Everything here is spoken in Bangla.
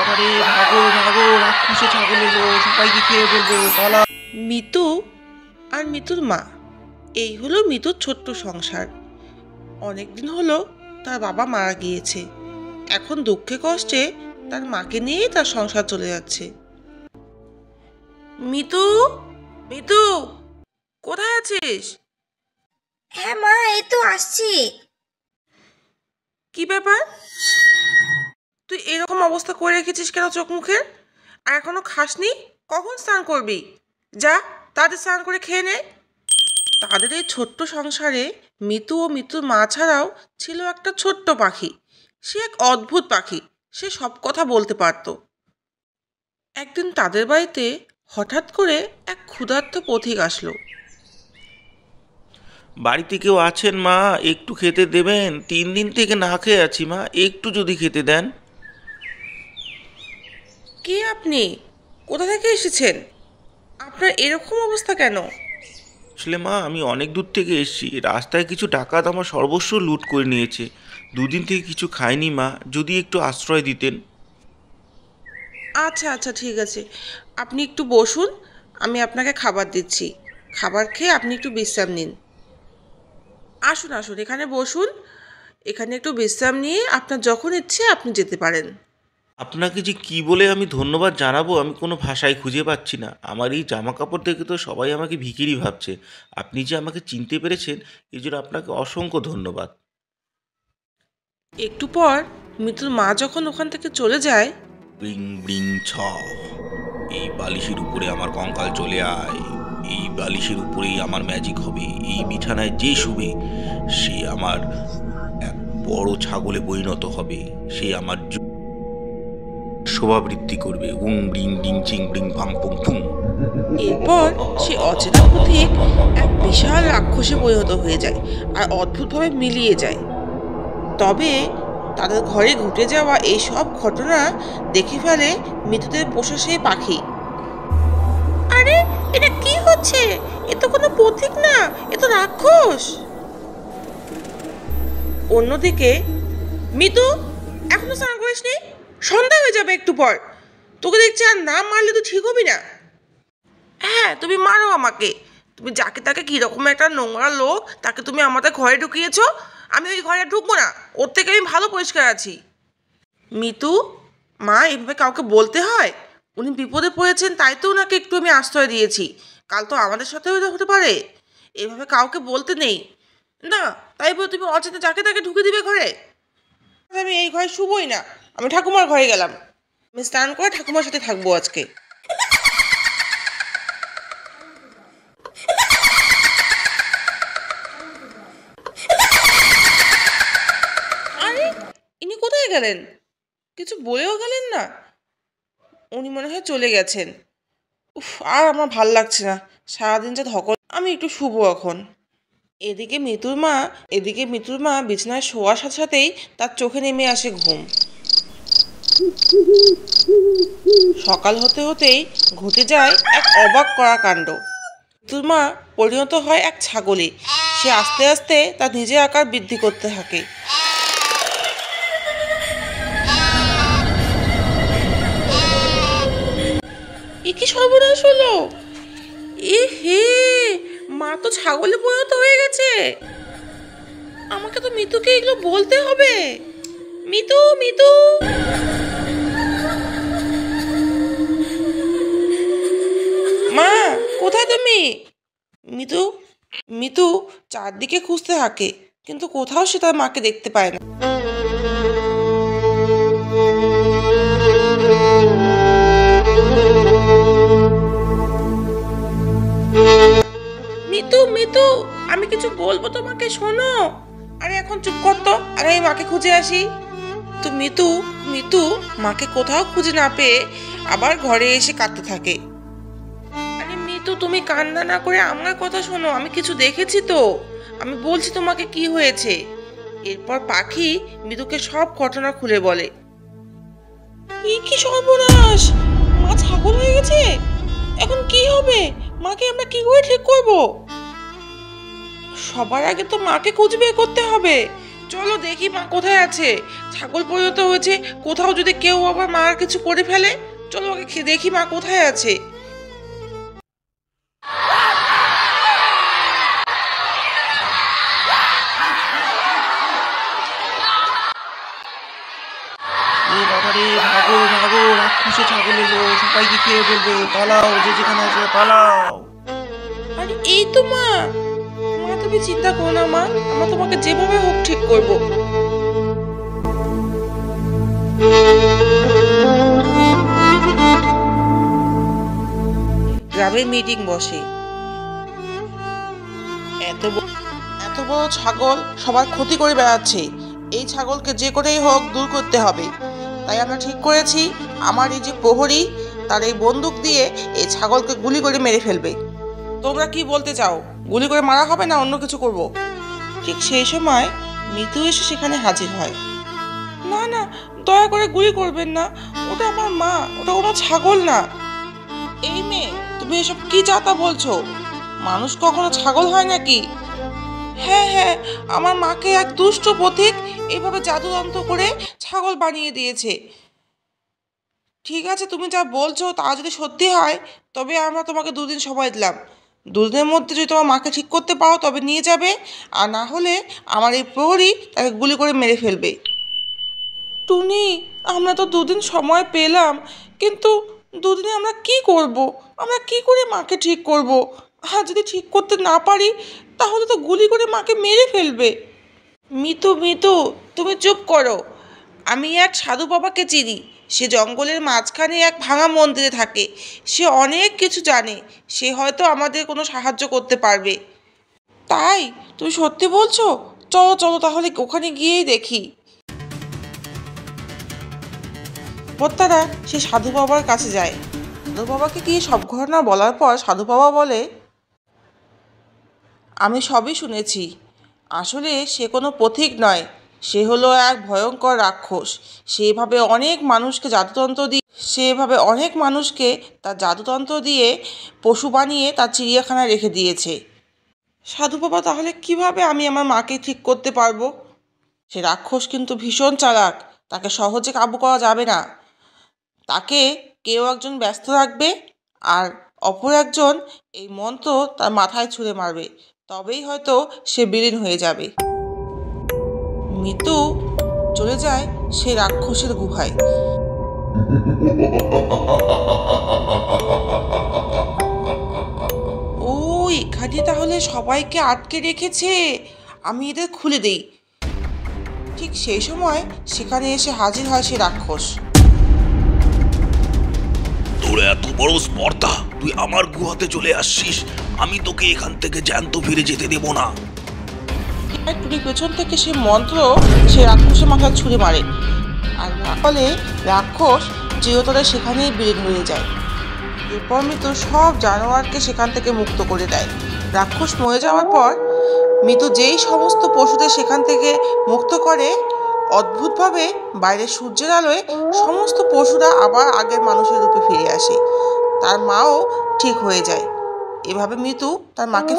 বাবারে, ভাগো ভাগো, রাক্ষসে ছাগল এলো, সবাইকে খেয়ে ফেলবে, পালা। মিতু আর মিতুর মা, এই হলো মিতুর ছোট্ট সংসার। অনেকদিন হলো তার বাবা মারা গিয়েছে, এখন দুঃখে কষ্টে তার মাকে নিয়েই তার সংসার চলে যাচ্ছে। মিতু, মিতু, কোথায় আছিস? হ্যাঁ মা, এই তো আসছি। কি ব্যাপার, তুই এরকম অবস্থা করে রেখেছিস কেন চোখ মুখে? আর এখনো খাসনি? কখন স্নান করবি? যা, তাদের স্নান করে খেয়ে নে। তাদের এই ছোট্ট সংসারে মিতু ও মিতুর মা ছাড়াও ছিল একটা ছোট্ট পাখি। সে এক অদ্ভুত পাখি, সে সব কথা বলতে পারত। একদিন তাদের বাড়িতে হঠাৎ করে এক ক্ষুধার্ত পথিক আসলো। বাড়িতে কেউ আছেন মা? একটু খেতে দেবেন? 3 দিন থেকে না খেয়ে আছি মা, একটু যদি খেতে দেন। কে আপনি? কোথা থেকে এসেছেন? আপনার এরকম অবস্থা কেন? আসলে মা, আমি অনেক দূর থেকে এসেছি। রাস্তায় কিছু ডাকাত আমার সর্বস্ব লুট করে নিয়েছে। 2 দিন থেকে কিছু খাইনি মা, যদি একটু আশ্রয় দিতেন। আচ্ছা আচ্ছা, ঠিক আছে, আপনি একটু বসুন, আমি আপনাকে খাবার দিচ্ছি। খাবার খেয়ে আপনি একটু বিশ্রাম নিন। আসুন আসুন, এখানে বসুন। এখানে একটু বিশ্রাম নিয়ে আপনার যখন ইচ্ছে আপনি যেতে পারেন। আপনাকে যে কি বলে আমি ধন্যবাদ জানাবো, আমি কোনো ভাষায় খুঁজে পাচ্ছি না। আমার এই জামা কাপড় দেখে তো সবাই আমাকে ভিখিরি ভাবছে। আপনি যে আমাকে চিনতে পেরেছেন, এই জন্য আপনাকে অসংখ্য ধন্যবাদ। একটু পর মিতুর মা যখন ওখান থেকে চলে যায়, ব্রিং ব্রিং ছ, এই বালিশের উপরে আমার কঙ্কাল চলে আয়। এই বালিশের উপরেই আমার ম্যাজিক হবে। এই বিছানায় যে শুবে সে আমার এক বড় ছাগলে পরিণত হবে। সে আমার শোভাবৃদ্ধি করবে। উং ব্রিং ডিং চিং ব্রিং পাং পুং পুং। এরপর সে অচেনা পথিক এক বিশাল রাক্ষসে পরিণত হয়ে যায় আর অদ্ভুতভাবে মিলিয়ে যায়। তবে তাদের ঘরে ঘটে যাওয়া এই সব ঘটনা দেখে ফেলে মিতুদের পোষা সেই পাখি। আরে, এটা কি হচ্ছে? এ তো কোনো পথিক না, এ তো রাক্ষস। অন্যদিকে, মিতু, এখনো স্নান করিসনি? সন্ধ্যা হয়ে যাবে একটু পর। তোকে দেখছি আর না মারলে তো ঠিক হবি না। হ্যাঁ, তুমি মারো আমাকে। তুমি যাকে তাকে কিরকম একটা নোংরা লোক, তাকে তুমি আমাদের ঘরে ঢুকিয়েছো। আমি ওই ঘরে ঢুকবো না, ওর থেকে আমি ভালো পরিষ্কার আছি। মিতু, মা, এভাবে কাউকে বলতে হয়? উনি বিপদে পড়েছেন, তাই তো ওনাকে একটু আমি আশ্রয় দিয়েছি। কাল তো আমাদের সাথেও এটা হতে পারে। এভাবে কাউকে বলতে নেই না। তাই বলে তুমি অচেনা যাকে তাকে ঢুকে দিবে ঘরে? আমি এই ঘরে শুবোই না, আমি ঠাকুমার ঘরে গেলাম। আমি স্নান করে ঠাকুমার সাথে থাকবো আজকে। আরে, ইনি কোথায় গেলেন? কিছু বলেও গেলেন না। উনি মনে হয় চলে গেছেন। উফ, আর আমার ভাল লাগছে না, সারাদিন যা ধকল। আমি একটু শুবো এখন। এদিকে মিতুর মা বিছানায় শোয়ার সাথে সাথেই তার চোখে নেমে আসে ঘুম। সকাল হতে হতেই ঘটে যায় এক অবাক করা কাণ্ড। মিতুর মা পরিণত হয় এক ছাগলে। সে আস্তে আস্তে তার নিজের আকার বৃদ্ধি করতে থাকে। এ কি সর্বনাশ হলো! এ হে, মা তো ছাগলে পরিণত হয়ে গেছে। আমাকে তো মিতুকে এগুলো বলতে হবে। মিতু, মিতু, মা, কোথায় তুমি? মিতু মিতু চারদিকে খুঁজতে থাকে, কিন্তু কোথাও সে তার মাকে দেখতে পায় না। মিতু, মিতু, আমি কিছু বলবো তোমাকে, শোনো। আরে এখন চুপ কর তো, আগে আমি মাকে খুঁজে আসি। তো মিতু মিতু মাকে কোথাও খুঁজে না পেয়ে আবার ঘরে এসে কাঁদতে থাকে। আরে মিতু, তুমি কান্না না করে আমার কথা শোনো, আমি কিছু দেখেছি তো, আমি বলছি তোমাকে কি হয়েছে। এরপর পাখি মিতুকে সব ঘটনা খুলে বলে। কি সর্বনাশ! মা ছাগল হয়ে গেছে, এখন কি হবে? মাকে আমরা কি করে ঠিক করব? সবার আগে তো মাকে খুঁজে বের করতে হবে। চলো দেখি মা কোথায় আছে। ছাগল পরিণত হয়েছে, কোথাও যদি কেউ আবার মার কিছু করে ফেলে। চলো ওকে দেখি মা কোথায় আছে। বাবা রে, ভাগো ভাগো, রাক্ষসে ছাগল এলো, সবাইকে খেয়ে ফেলবে, পালাও, যে যেখানে আছে পালাও। আরে এই তো মা। মা তুমি চিন্তা করো না মা, আমরা তোমাকে যেভাবে হোক ঠিক করব। গ্রামে মিটিং বসে। এত বড় ছাগল সবার ক্ষতি করে বেড়াচ্ছে, এই ছাগলকে যে করেই হোক দূর করতে হবে। তাই আমরা ঠিক করেছি, আমার এই যে প্রহরী, তার এই বন্দুক দিয়ে এই ছাগলকে গুলি করে মেরে ফেলবে। তোমরা কি বলতে চাও, গুলি করে মারা হবে না অন্য কিছু করব? ঠিক সেই সময় মিতু এসে সেখানে হাজির হয়। না না, দয়া করে গুলি করবেন না, ওটা আমার মা, ওটা কোনো ছাগল না। এই মেয়ে, তুমি এসব কি যাতা বলছো? মানুষ কখনো ছাগল হয় নাকি? হ্যাঁ হ্যাঁ, আমার মাকে এক দুষ্ট পথিক এইভাবে জাদুতন্ত্র করে ছাগল বানিয়ে দিয়েছে। ঠিক আছে, তুমি যা বলছো তা যদি সত্যি হয়, তবে আমরা তোমাকে 2 দিন সময় দিলাম। 2 দিনের মধ্যে যদি তোমার মাকে ঠিক করতে পারো তবে নিয়ে যাবে, আর না হলে আমার এই প্রহরী তাকে গুলি করে মেরে ফেলবে। টুনি, আমরা তো 2 দিন সময় পেলাম, কিন্তু 2 দিনে আমরা কি করব? আমরা কি করে মাকে ঠিক করব? আর যদি ঠিক করতে না পারি তাহলে তো গুলি করে মাকে মেরে ফেলবে। মিতু মিতু, তুমি চুপ করো। আমি এক সাধু বাবাকে চিনি, সে জঙ্গলের মাঝখানে এক ভাঙা মন্দিরে থাকে। সে অনেক কিছু জানে, সে হয়তো আমাদের কোনো সাহায্য করতে পারবে। তাই? তুমি সত্যি বলছো? চলো চলো তাহলে ওখানে গিয়েই দেখি। তারা সে সাধু বাবার কাছে যায়। সাধু বাবাকে গিয়ে সব ঘটনা বলার পর সাধু বাবা বলে, আমি সবই শুনেছি। আসলে সে কোনো পথিক নয়, সে হলো এক ভয়ঙ্কর রাক্ষস। সেভাবে অনেক মানুষকে তার জাদুতন্ত্র দিয়ে পশু বানিয়ে তার চিড়িয়াখানায় রেখে দিয়েছে। সাধু বাবা, তাহলে কিভাবে আমি আমার মাকে ঠিক করতে পারবো? সে রাক্ষস কিন্তু ভীষণ চালাক, তাকে সহজে কাবু করা যাবে না। তাকে কেউ একজন ব্যস্ত রাখবে, আর অপর একজন এই মন্ত্র তার মাথায় ছুঁড়ে মারবে, তবেই হয়তো সে বিলীন হয়ে যাবে। মিতু চলে যায় সে রাক্ষসের গুহায়। ও, এখানে তাহলে সবাইকে আটকে রেখেছে, আমি এদের খুলে দেই। ঠিক সেই সময় সেখানে এসে হাজির হয় সে রাক্ষস। তোর এত বড় স্পর্ধা, তুই আমার গুহাতে চলে আসছিস? আমি তোকে এখান থেকে জ্যান্ত ফিরে যেতে দেব না। টুনি পেছন থেকে সে মন্ত্র সে রাক্ষসের মাথায় ছুঁড়ে মারে, আর ফলে রাক্ষস চিরতরে সেখানেই বিলীন হয়ে যায়। এরপর মিতু সব জানোয়ারকে সেখান থেকে মুক্ত করে দেয়। রাক্ষস মরে যাওয়ার পর মিতু যেই সমস্ত পশুদের সেখান থেকে মুক্ত করে, অদ্ভুতভাবে বাইরে সূর্যের আলোয় সমস্ত পশুরা আবার আগের মানুষের রূপে ফিরে আসে। তার মাও ঠিক হয়ে যায়। এভাবে মিতু তার মাকে